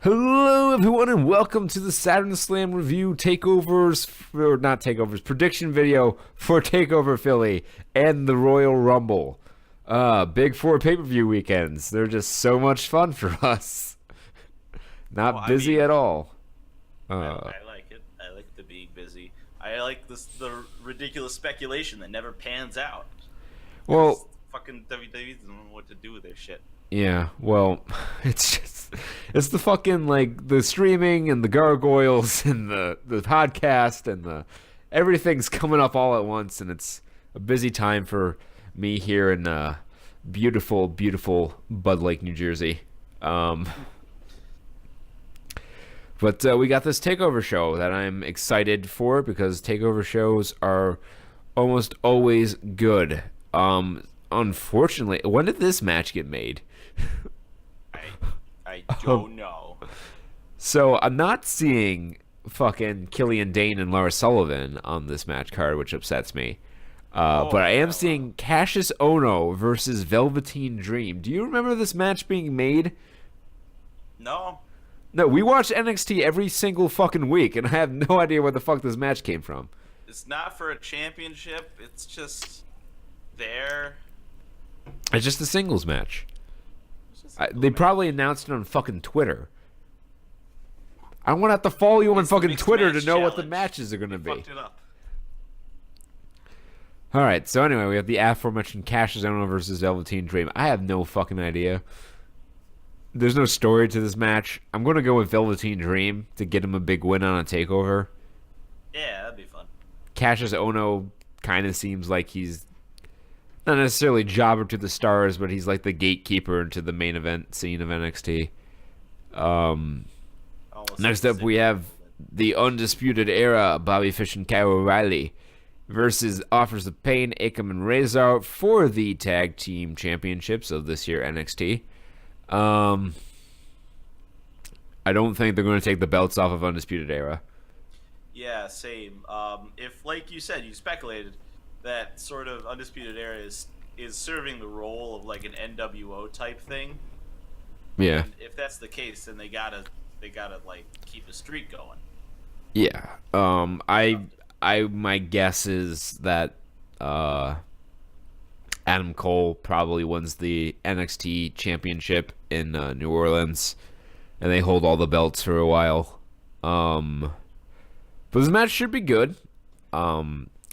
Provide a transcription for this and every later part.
Hello, everyone, and welcome to the Saturn Slam review prediction video for Takeover Philly and the Royal Rumble. Big four pay-per-view weekends. They're just so much fun for us. Not busy at all. I like it. I like the being busy. I like the ridiculous speculation that never pans out. Well, Fucking WWE doesn't know what to do with their shit. yeah, well, it's the fucking, like, the streaming and the gargoyles and the podcast and everything's coming up all at once, and it's a busy time for me here in beautiful, beautiful Bud Lake, New Jersey. But we got this Takeover show that I'm excited for because Takeover shows are almost always good. Unfortunately, when did this match get made? I don't know. So I'm not seeing fucking Killian Dane and Lars Sullivan on this match card, which upsets me. But I am seeing Cassius Ohno versus Velveteen Dream. Do you remember this match being made? No. No, we watch NXT every single fucking week, and I have no idea where the fuck this match came from. It's not for a championship. It's just there. It's just a singles match. They probably announced it on fucking Twitter. I don't want to have to follow you on fucking Twitter to know what the matches are going to be. Fucked it up. All right, so anyway, we have the aforementioned Cassius Ohno versus Velveteen Dream. I have no fucking idea. There's no story to this match. I'm going to go with Velveteen Dream to get him a big win on a takeover. Yeah, that'd be fun. Cassius Ohno kind of seems like he's not necessarily jobber to the stars, but he's like the gatekeeper into the main event scene of NXT. Next up, we have the Undisputed Era, Bobby Fish and Kyle O'Reilly versus Offers of Pain, Akam and Razor for the Tag Team Championships of this year NXT. I don't think they're going to take the belts off of Undisputed Era. Yeah, same. If, like you said, you speculated that sort of Undisputed Era is serving the role of like an NWO type thing. Yeah. And if that's the case, then they gotta like keep a streak going. Yeah. My guess is that Adam Cole probably wins the NXT championship in New Orleans, and they hold all the belts for a while. But this match should be good.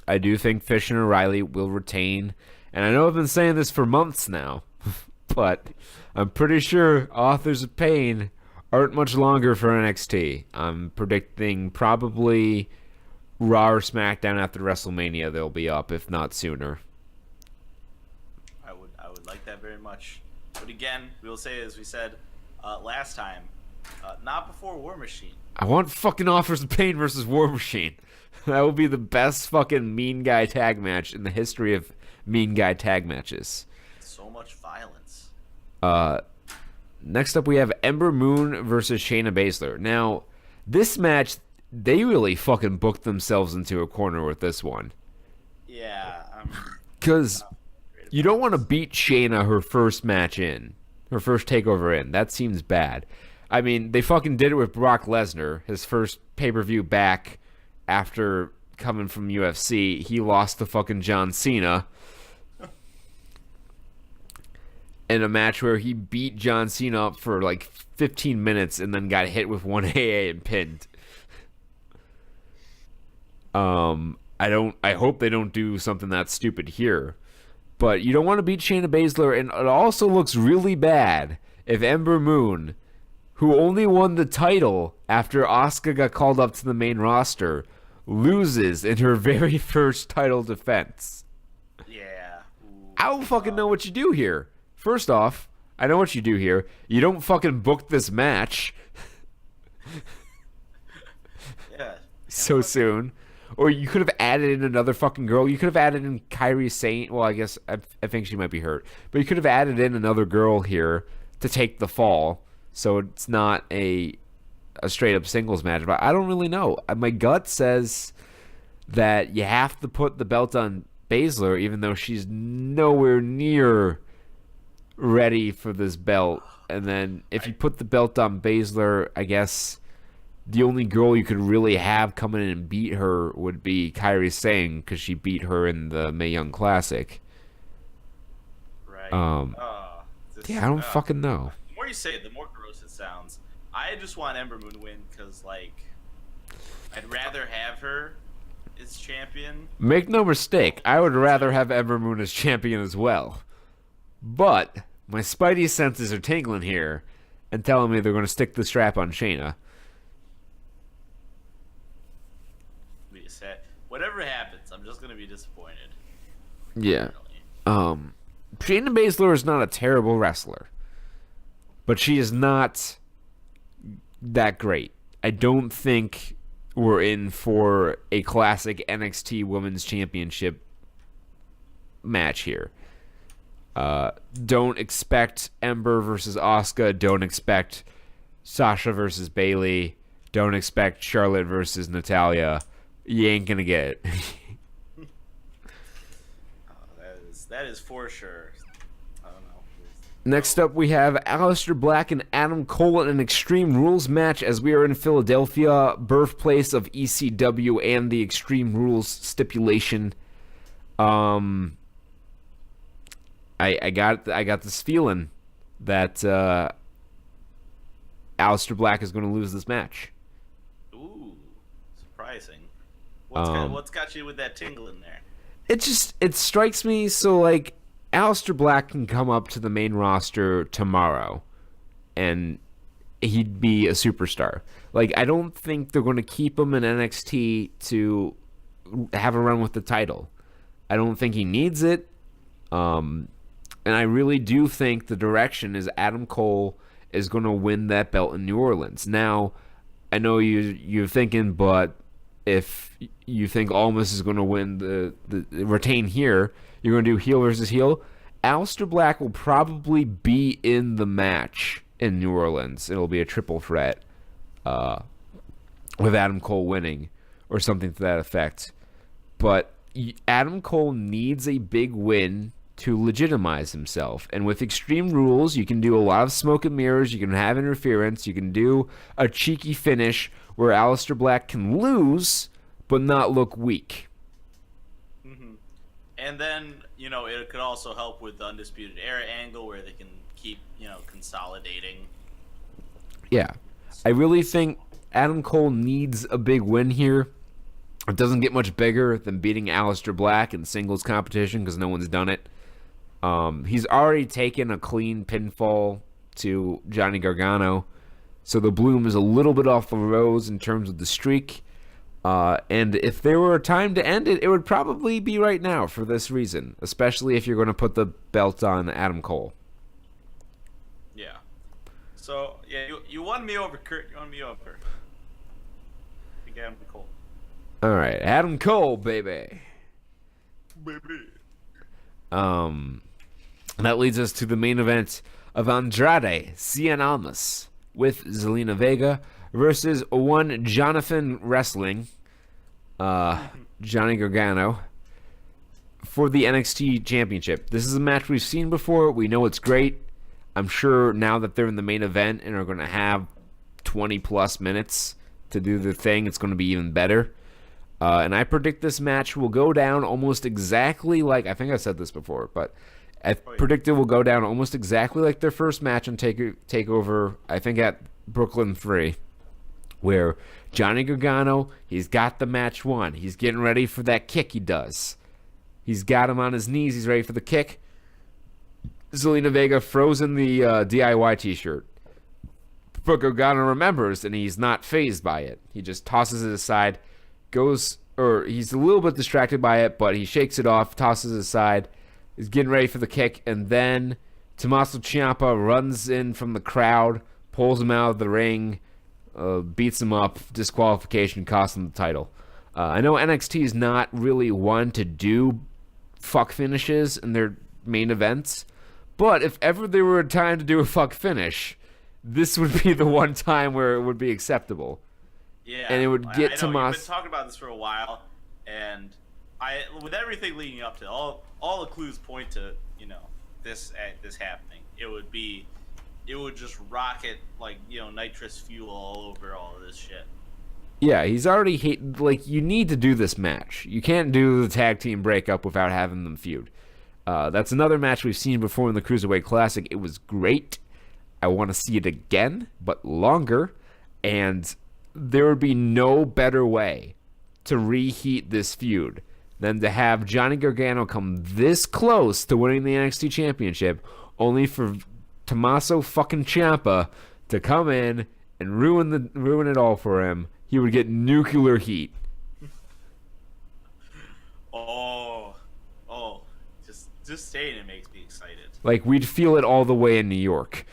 I do think Fish and O'Reilly will retain, and I know I've been saying this for months now, but I'm pretty sure Authors of Pain aren't much longer for NXT. I'm predicting probably Raw or SmackDown after WrestleMania they'll be up, if not sooner. I would like that very much. But again, we will say, as we said last time, not before War Machine. I want fucking Authors of Pain versus War Machine. That would be the best fucking mean guy tag match in the history of mean guy tag matches. So much violence. Next up, we have Ember Moon versus Shayna Baszler. Now, this match, they really fucking booked themselves into a corner with this one. Yeah. Because you don't want to beat Shayna her first match in. Her first takeover in. That seems bad. I mean, they fucking did it with Brock Lesnar. His first pay-per-view back after coming from UFC. He lost to fucking John Cena in a match where he beat John Cena up for like 15 minutes and then got hit with one AA and pinned. I hope they don't do something that stupid here. But you don't want to beat Shayna Baszler, and it also looks really bad if Ember Moon, who only won the title after Asuka got called up to the main roster, loses in her very first title defense. Yeah. I don't fucking know what you do here. First off, I know what you do here. You don't fucking book this match Yeah. so soon. Or you could have added in another fucking girl. You could have added in Kairi Sane. Well, I guess I think she might be hurt. But you could have added in another girl here to take the fall. So it's not a straight up singles match. But I don't really know. My gut says that you have to put the belt on Baszler, even though she's nowhere near ready for this belt And then if you put the belt on Baszler, I guess the only girl you could really have come in and beat her would be Kairi Sane because she beat her in the Mae Young Classic. Right. Yeah, I don't fucking know. The more you say it, the more gross it sounds. I just want Ember Moon to win because, like, I'd rather have her as champion. Make no mistake, I would rather have Ember Moon as champion as well. But my spidey senses are tingling here and telling me they're going to stick the strap on Shayna. Whatever happens, I'm just going to be disappointed. Yeah. Shayna Baszler is not a terrible wrestler, but she is not that great. I don't think we're in for a classic NXT Women's Championship match here. Don't expect Ember versus Asuka. Don't expect Sasha versus Bayley. Don't expect Charlotte versus Natalya. You ain't gonna get it. That is for sure. I don't know. Next up, we have Aleister Black and Adam Cole in an Extreme Rules match as we are in Philadelphia, birthplace of ECW and the Extreme Rules stipulation. I got this feeling that Aleister Black is going to lose this match. Ooh, surprising. What's got you with that tingle in there? It strikes me so like Aleister Black can come up to the main roster tomorrow and he'd be a superstar. Like I don't think they're going to keep him in NXT to have a run with the title. I don't think he needs it. And I really do think the direction is Adam Cole is going to win that belt in New Orleans. Now, I know you're thinking, but if you think Almas is going to win the retain here, you're going to do heel versus heel. Aleister Black will probably be in the match in New Orleans. It'll be a triple threat with Adam Cole winning or something to that effect. But Adam Cole needs a big win to legitimize himself. And with Extreme Rules, you can do a lot of smoke and mirrors. You can have interference. You can do a cheeky finish where Aleister Black can lose but not look weak. Mm-hmm. And then, it could also help with the Undisputed Era angle where they can keep, consolidating. Yeah. I really think Adam Cole needs a big win here. It doesn't get much bigger than beating Aleister Black in singles competition because no one's done it. He's already taken a clean pinfall to Johnny Gargano, so the bloom is a little bit off the rose in terms of the streak. And if there were a time to end it, it would probably be right now for this reason, especially if you're going to put the belt on Adam Cole. Yeah. So, yeah, you won me over, Kurt. You won me over. I think Adam Cole. All right, Adam Cole, baby. Baby. That leads us to the main event of Andrade Cien Almas with Zelina Vega versus one Jonathan Wrestling, Johnny Gargano, for the NXT Championship. This is a match we've seen before. We know it's great. I'm sure now that they're in the main event and are going to have 20 plus minutes to do the thing, it's going to be even better. And I predict this match will go down almost exactly like, I think I said this before, but I predict it will go down almost exactly like their first match on Takeover, I think at Brooklyn 3, where Johnny Gargano, he's got the match won. He's getting ready for that kick he does. He's got him on his knees. He's ready for the kick. Zelina Vega throws in the DIY t-shirt. But Gargano remembers, and he's not fazed by it. He just tosses it aside, he's a little bit distracted by it, but he shakes it off, tosses it aside, is getting ready for the kick, and then Tommaso Ciampa runs in from the crowd, pulls him out of the ring, beats him up, disqualification, costs him the title. I know NXT is not really one to do fuck finishes in their main events, but if ever there were a time to do a fuck finish, this would be the one time where it would be acceptable. Yeah, and it would get Tommaso. You've been talking about this for a while, and with everything leading up to all the clues point to this happening. It would be it would just rocket like nitrous fuel all over all of this shit. Yeah, he's already like you need to do this match. You can't do the tag team breakup without having them feud. That's another match we've seen before in the Cruiserweight Classic. It was great. I want to see it again, but longer. And there would be no better way to reheat this feud than to have Johnny Gargano come this close to winning the NXT Championship, only for Tommaso fucking Ciampa to come in and ruin it all for him. He would get nuclear heat. Oh, just saying it makes me excited. Like, we'd feel it all the way in New York.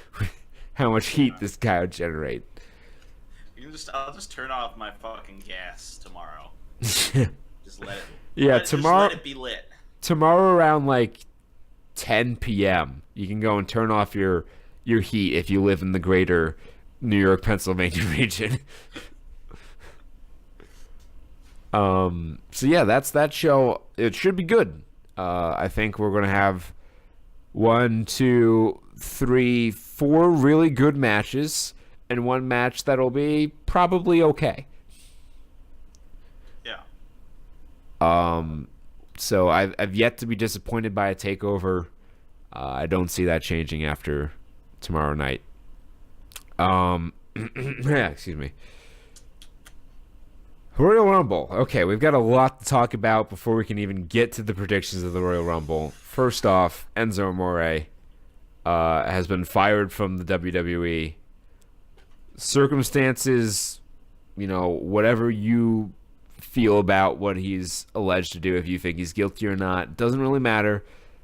How much heat this guy would generate. I'll just turn off my fucking gas tomorrow. Just let it. Yeah, tomorrow. Just let it be lit. Tomorrow around like 10 p.m. you can go and turn off your heat if you live in the greater New York, Pennsylvania region. So yeah, that's that show. It should be good. I think we're gonna have 1, 2, 3, 4 really good matches and one match that'll be probably okay. Yeah. So I've yet to be disappointed by a takeover. I don't see that changing after tomorrow night. Yeah, excuse me. Royal Rumble. Okay, we've got a lot to talk about before we can even get to the predictions of the Royal Rumble. First off, Enzo Amore has been fired from the WWE. Circumstances, whatever you feel about what he's alleged to do, if you think he's guilty or not, doesn't really matter.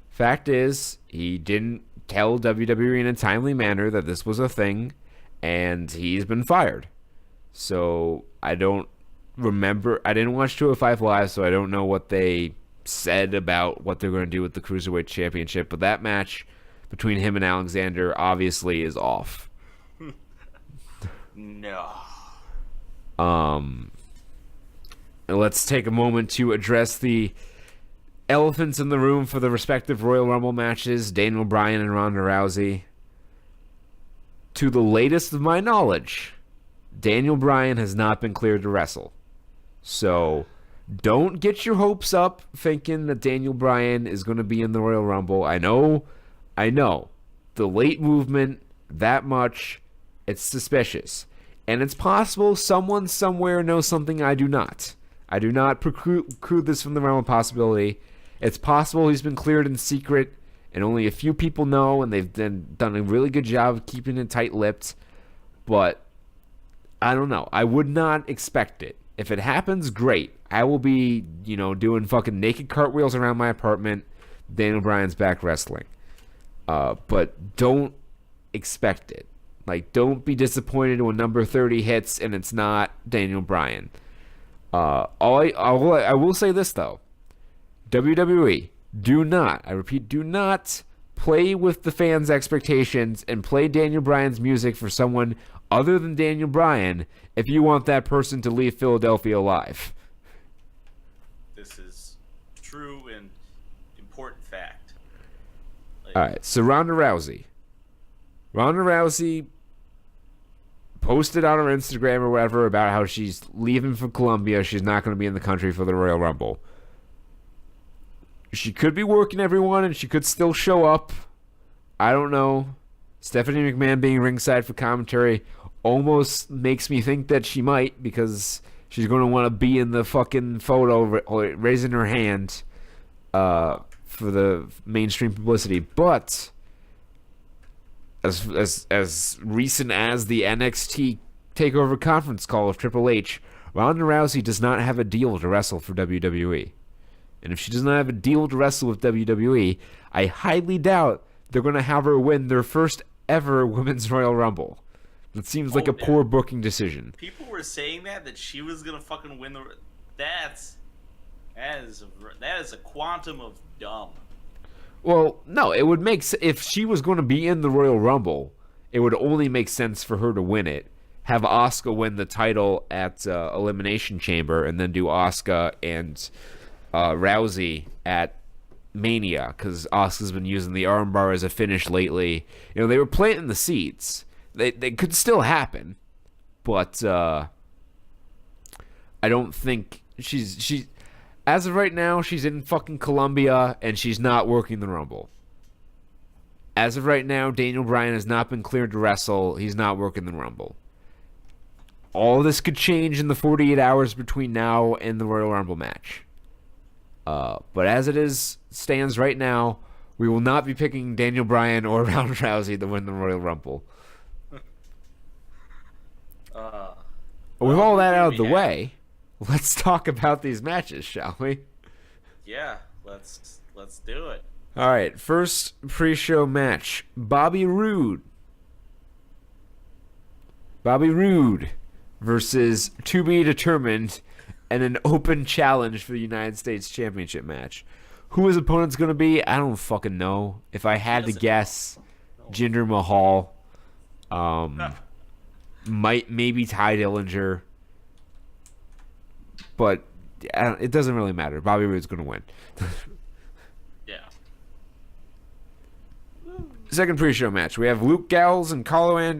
Fact is, he didn't tell WWE in a timely manner that this was a thing, and he's been fired. So I don't remember. I didn't watch 205 Live, so I don't know what they said about what they're going to do with the Cruiserweight Championship, but that match between him and Alexander obviously is off. No. Let's take a moment to address the elephants in the room for the respective Royal Rumble matches, Daniel Bryan and Ronda Rousey. To the latest of my knowledge, Daniel Bryan has not been cleared to wrestle. So don't get your hopes up thinking that Daniel Bryan is going to be in the Royal Rumble. I know. The late movement, that much, it's suspicious. And it's possible someone somewhere knows something I do not. I do not preclude this from the realm of possibility. It's possible he's been cleared in secret and only a few people know, and they've done a really good job of keeping it tight-lipped. But I don't know. I would not expect it. If it happens, great. I will be, doing fucking naked cartwheels around my apartment. Daniel Bryan's back wrestling. But don't expect it. Like, don't be disappointed when number 30 hits and it's not Daniel Bryan. I will say this, though. WWE, do not play with the fans' expectations and play Daniel Bryan's music for someone other than Daniel Bryan if you want that person to leave Philadelphia alive. This is true and important fact. All right, so Ronda Rousey posted on her Instagram or whatever about how she's leaving for Colombia. She's not going to be in the country for the Royal Rumble. She could be working everyone, and she could still show up. I don't know. Stephanie McMahon being ringside for commentary almost makes me think that she might, because she's going to want to be in the fucking photo raising her hand for the mainstream publicity. But as recent as the NXT Takeover conference call of Triple H, Ronda Rousey does not have a deal to wrestle for WWE. And if she does not have a deal to wrestle with WWE, I highly doubt they're going to have her win their first ever Women's Royal Rumble. That seems like a poor booking decision. People were saying that she was going to fucking win the... That is a quantum of dumb. Well, no, it would make if she was going to be in the Royal Rumble, it would only make sense for her to win it. Have Asuka win the title at Elimination Chamber, and then do Asuka and Rousey at Mania, because Asuka's been using the armbar as a finish lately. They were planting the seeds. They could still happen, but I don't think she. As of right now, she's in fucking Colombia and she's not working the Rumble. As of right now, Daniel Bryan has not been cleared to wrestle. He's not working the Rumble. All this could change in the 48 hours between now and the Royal Rumble match. But as it stands right now, we will not be picking Daniel Bryan or Ronda Rousey to win the Royal Rumble. With all that out of the way, let's talk about these matches, shall we? Yeah, let's do it. All right, first pre-show match: Bobby Roode versus To Be Determined, and an open challenge for the United States Championship match. Who his opponent's going to be, I don't fucking know. If I had to guess, Jinder Mahal. Maybe Ty Dillinger. But it doesn't really matter. Bobby Roode's going to win. Yeah. Second pre-show match. We have Luke Gallows and Carl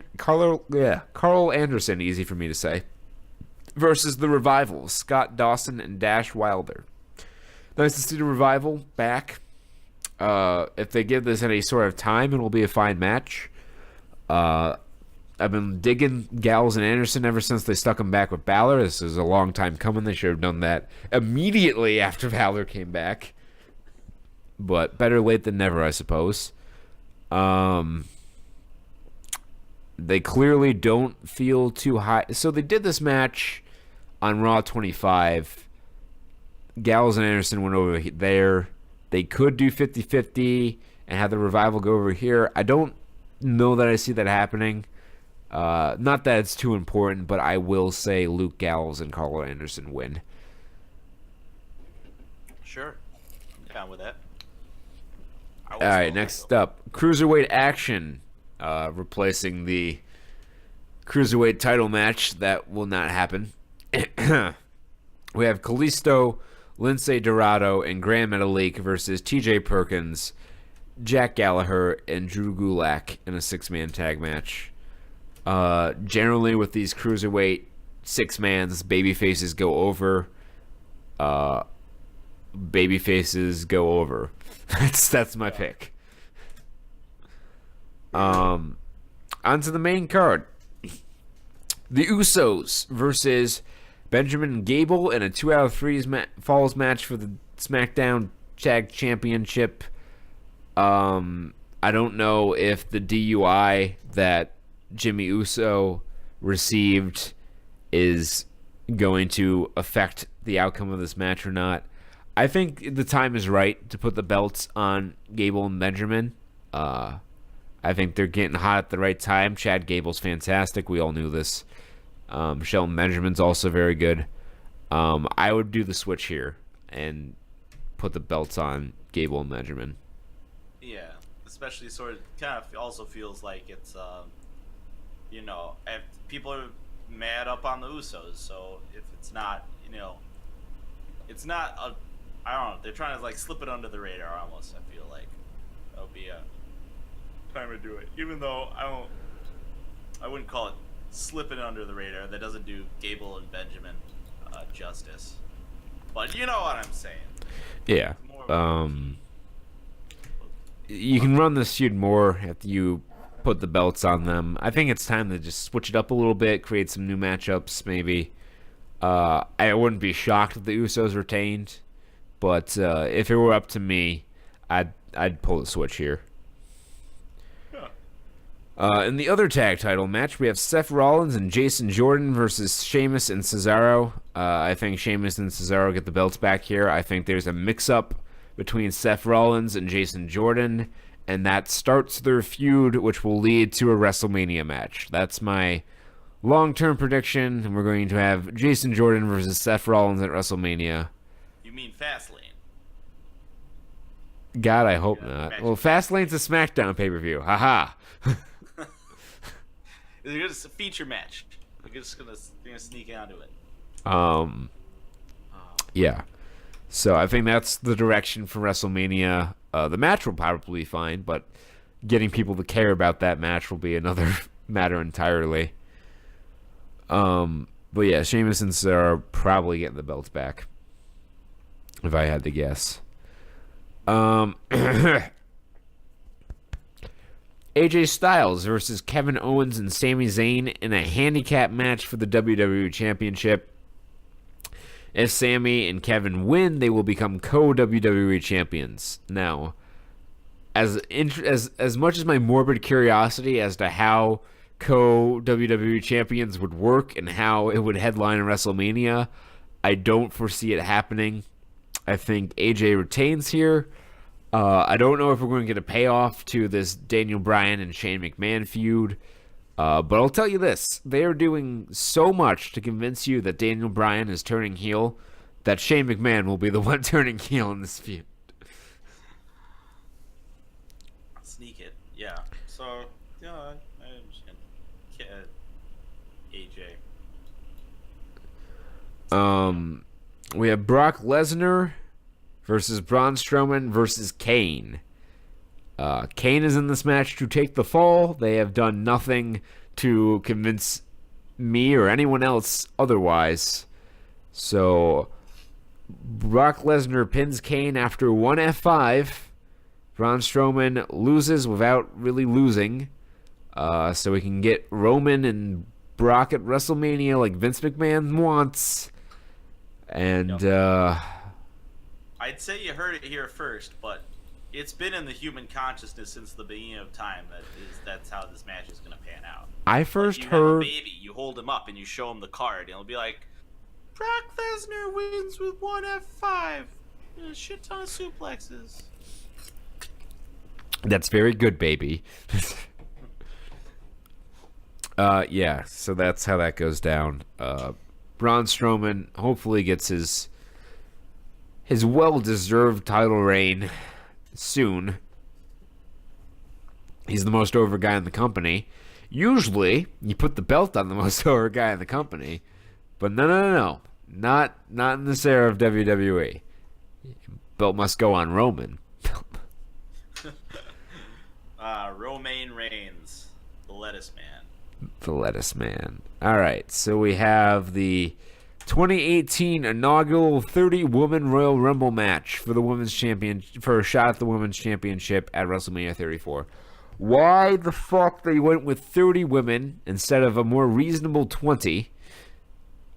Anderson, easy for me to say, versus the Revival, Scott Dawson and Dash Wilder. Nice to see the Revival back. If they give this any sort of time, it will be a fine match. I've been digging Gallows and Anderson ever since they stuck him back with Balor. This is a long time coming. They should have done that immediately after Balor came back. But better late than never, I suppose. They clearly don't feel too high. So they did this match on Raw 25. Gallows and Anderson went over there. They could do 50-50 and have the Revival go over here. I don't know that I see that happening. Not that it's too important, but I will say Luke Gallows and Carl Anderson win. Sure. I'm down with that. All right, next up, Cruiserweight Action, replacing the Cruiserweight title match. That will not happen. We have Kalisto, Lince Dorado, and Gran Metalik versus TJ Perkins, Jack Gallagher, and Drew Gulak in a six-man tag match. Generally, with these Cruiserweight six-mans, babyfaces go over. Babyfaces go over. That's my pick. On to the main card. The Usos versus Benjamin Gable in a 2 out of 3 falls match for the SmackDown Tag Championship. I don't know if the DUI that Jimmy Uso received is going to affect the outcome of this match or not. I think the time is right to put the belts on Gable and Benjamin. I think they're getting hot at the right time. Chad Gable's fantastic. We all knew this. Shelton Benjamin's also very good. I would do the switch here and put the belts on Gable and Benjamin. Yeah, especially sort of kind of also feels like it's, if people are mad up on the Usos, so if it's not, it's not a, I don't know, they're trying to like slip it under the radar almost. I feel like that'll be a time to do it, even though I wouldn't call it slipping under the radar. That doesn't do Gable and Benjamin justice, but you know what I'm saying. Yeah. You can run this feud more after you put the belts on them. I think it's time to just switch it up a little bit, create some new matchups, maybe. I wouldn't be shocked if the Usos retained, but if it were up to me, I'd pull the switch here. In the other tag title match, we have Seth Rollins and Jason Jordan versus Sheamus and Cesaro. I think Sheamus and Cesaro get the belts back here. I think there's a mix-up between Seth Rollins and Jason Jordan, and that starts their feud, which will lead to a WrestleMania match. That's my long-term prediction, and we're going to have Jason Jordan versus Seth Rollins at WrestleMania. You mean Fastlane? God, I hope not. Well, Fastlane's a SmackDown pay-per-view. Haha. It's a feature match. We're just gonna sneak onto it. Yeah. So I think that's the direction for WrestleMania. The match will probably be fine, but getting people to care about that match will be another matter entirely. But yeah, Sheamus and Cesaro are probably getting the belts back, if I had to guess. AJ Styles versus Kevin Owens and Sami Zayn in a handicap match for the WWE Championship. If Sami and Kevin win, they will become co-WWE champions. Now, as much as my morbid curiosity as to how co-WWE champions would work and how it would headline WrestleMania, I don't foresee it happening. I think AJ retains here. I don't know if we're going to get a payoff to this Daniel Bryan and Shane McMahon feud. But I'll tell you this. They are doing so much to convince you that Daniel Bryan is turning heel that Shane McMahon will be the one turning heel in this feud. Sneak it. Yeah. So, yeah, I understand. AJ. We have Brock Lesnar versus Braun Strowman versus Kane. Kane is in this match to take the fall. They have done nothing to convince me or anyone else otherwise. So, Brock Lesnar pins Kane after one F5. Braun Strowman loses without really losing. So we can get Roman and Brock at WrestleMania like Vince McMahon wants. And, I'd say you heard it here first, but it's been in the human consciousness since the beginning of time that's how this match is going to pan out. I first like heard... Have a baby, you hold him up and you show him the card, and it'll be like, Brock Lesnar wins with one F5. A shit ton of suplexes. That's very good, baby. Yeah, so that's how that goes down. Braun Strowman hopefully gets his well-deserved title reign soon. He's the most over guy in the company. Usually, you put the belt on the most over guy in the company. But no. Not in this era of WWE. Belt must go on Roman. Romaine Reigns, the lettuce man. The lettuce man. All right, so we have the 2018 inaugural 30-woman Royal Rumble match for a shot at the women's championship at WrestleMania 34. Why the fuck they went with 30 women instead of a more reasonable 20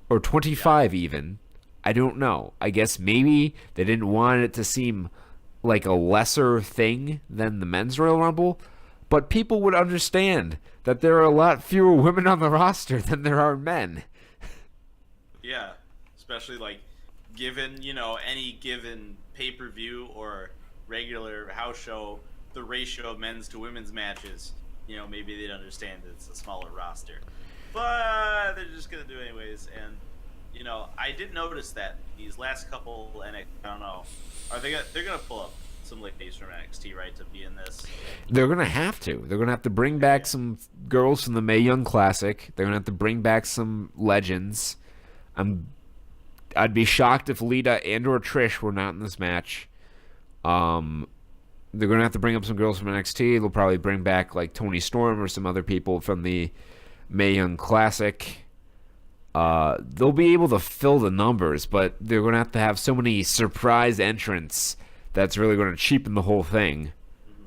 or 25 even? I don't know. I guess maybe they didn't want it to seem like a lesser thing than the men's Royal Rumble, but people would understand that there are a lot fewer women on the roster than there are men. Yeah, especially like given, any given pay-per-view or regular house show, the ratio of men's to women's matches, maybe they'd understand that it's a smaller roster. But they're just going to do it anyways. And, I did notice that these last couple NXT, I don't know, they're going to pull up some ladies from NXT, right, to be in this? They're going to have to. They're going to have to bring back some girls from the Mae Young Classic. They're going to have to bring back some legends. I'd be shocked if Lita and or Trish were not in this match. They're going to have to bring up some girls from NXT. They'll probably bring back like Toni Storm or some other people from the Mae Young Classic. They'll be able to fill the numbers, but they're going to have so many surprise entrants that's really going to cheapen the whole thing. Mm-hmm.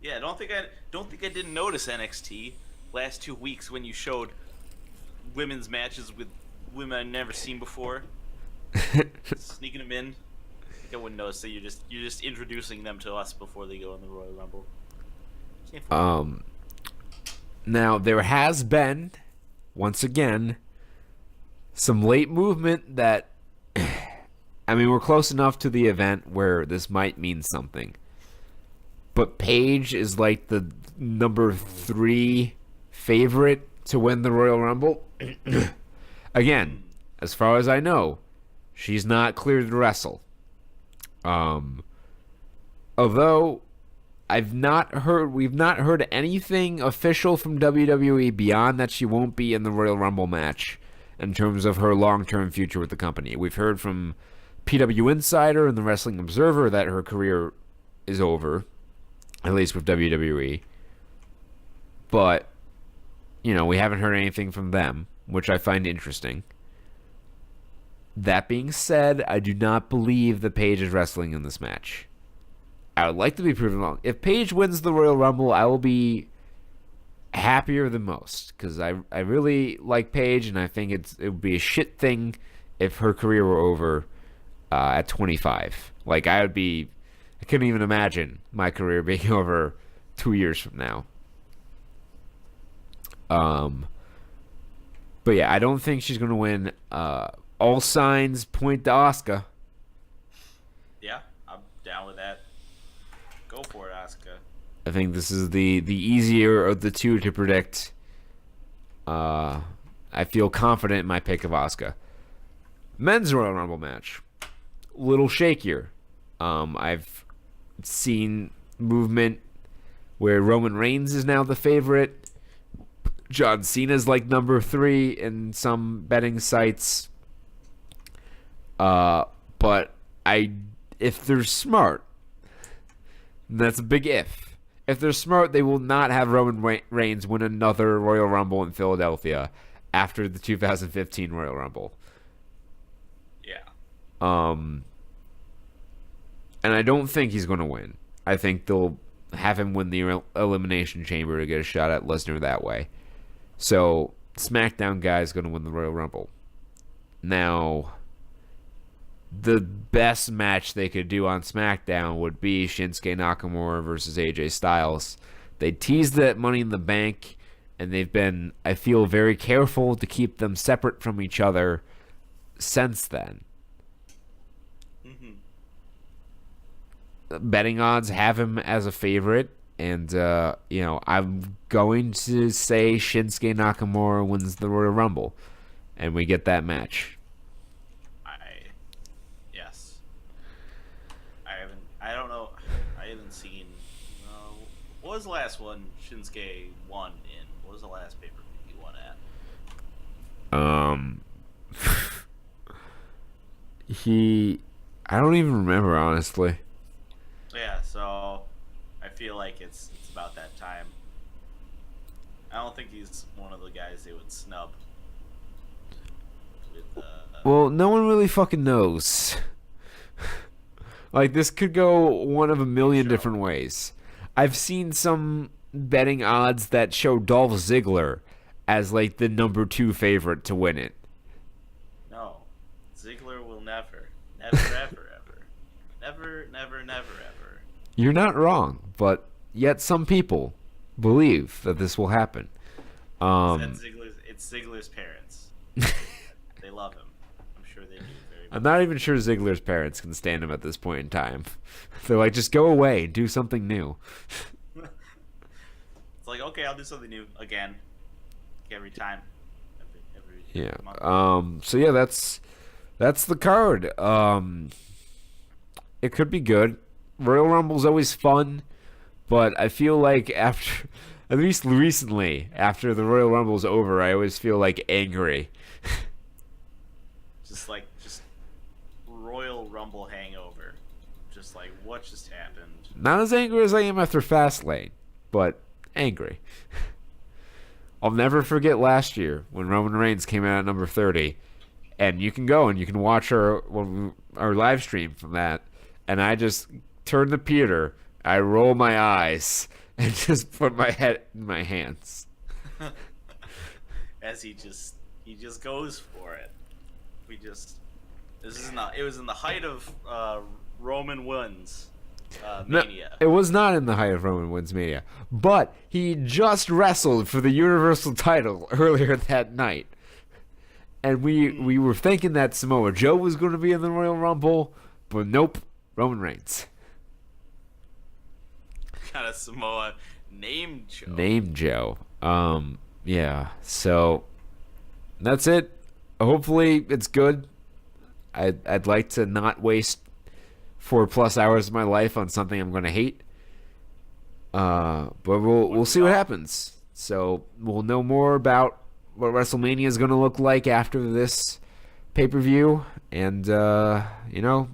Yeah, I don't think I didn't notice NXT last 2 weeks when you showed women's matches with women I've never seen before. Sneaking them in. I think I wouldn't notice that you're just introducing them to us before they go in the Royal Rumble. Now there has been, once again, some late movement that we're close enough to the event where this might mean something. But Paige is like the number 3 favorite to win the Royal Rumble. Again, as far as I know, she's not cleared to wrestle. Although we've not heard anything official from WWE beyond that she won't be in the Royal Rumble match in terms of her long-term future with the company. We've heard from PW Insider and the Wrestling Observer that her career is over, at least with WWE. But, we haven't heard anything from them, which I find interesting. That being said, I do not believe that Paige is wrestling in this match. I would like to be proven wrong. If Paige wins the Royal Rumble, I will be happier than most, because I really like Paige, and I think it would be a shit thing if her career were over at 25. Like, I couldn't even imagine my career being over 2 years from now. But yeah, I don't think she's going to win. All signs point to Asuka. Yeah, I'm down with that. Go for it, Asuka. I think this is the easier of the two to predict. I feel confident in my pick of Asuka. Men's Royal Rumble match. A little shakier. I've seen movement where Roman Reigns is now the favorite. John Cena's like number 3 in some betting sites. But if they're smart, that's a big if. If they're smart, they will not have Roman Reigns win another Royal Rumble in Philadelphia after the 2015 Royal Rumble. Yeah. And I don't think he's going to win. I think they'll have him win the Elimination Chamber to get a shot at Lesnar that way. So, SmackDown guy is going to win the Royal Rumble. Now, the best match they could do on SmackDown would be Shinsuke Nakamura versus AJ Styles. They teased it at Money in the Bank, and they've been, I feel, very careful to keep them separate from each other since then. Betting odds have him as a favorite, and I'm going to say Shinsuke Nakamura wins the Royal Rumble, and we get that match. Yes. I don't know. I haven't seen. What was the last one Shinsuke won in? What was the last pay-per-view he won at? I don't even remember, honestly. Yeah, so I feel like it's about that time. I don't think he's one of the guys they would snub. Well, no one really fucking knows. Like, this could go one of a million different ways. I've seen some betting odds that show Dolph Ziggler as, like, the number 2 favorite to win it. No. Ziggler will never, ever. Never, never, ever. You're not wrong, but yet some people believe that this will happen. It's Ziggler's parents. They love him. I'm sure they do very much. I'm not even sure Ziggler's parents can stand him at this point in time. They're like, just go away, do something new. It's like, okay, I'll do something new again. Every time. Yeah. Month. So yeah, that's the card. It could be good. Royal Rumble's always fun, but I feel like after, at least recently, after the Royal Rumble's over, I always feel like angry. just Royal Rumble hangover. Just like, what just happened? Not as angry as I am after Fastlane, but angry. I'll never forget last year when Roman Reigns came out at number 30, and you can go and you can watch our live stream from that, and I just turn to Peter, I roll my eyes, and just put my head in my hands. As he just goes for it. It was in the height of Roman wins mania. No, it was not in the height of Roman wins mania, but he just wrestled for the Universal title earlier that night. And we were thinking that Samoa Joe was going to be in the Royal Rumble, but nope, Roman Reigns. Got a Samoa named Joe. Named Joe. Yeah, so that's it. Hopefully it's good. I'd like to not waste 4+ hours of my life on something I'm going to hate. But we'll see what happens. So we'll know more about what WrestleMania is going to look like after this pay-per-view, and you know,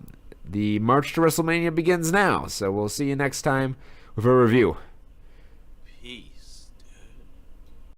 the march to WrestleMania begins now. So we'll see you next time with a review.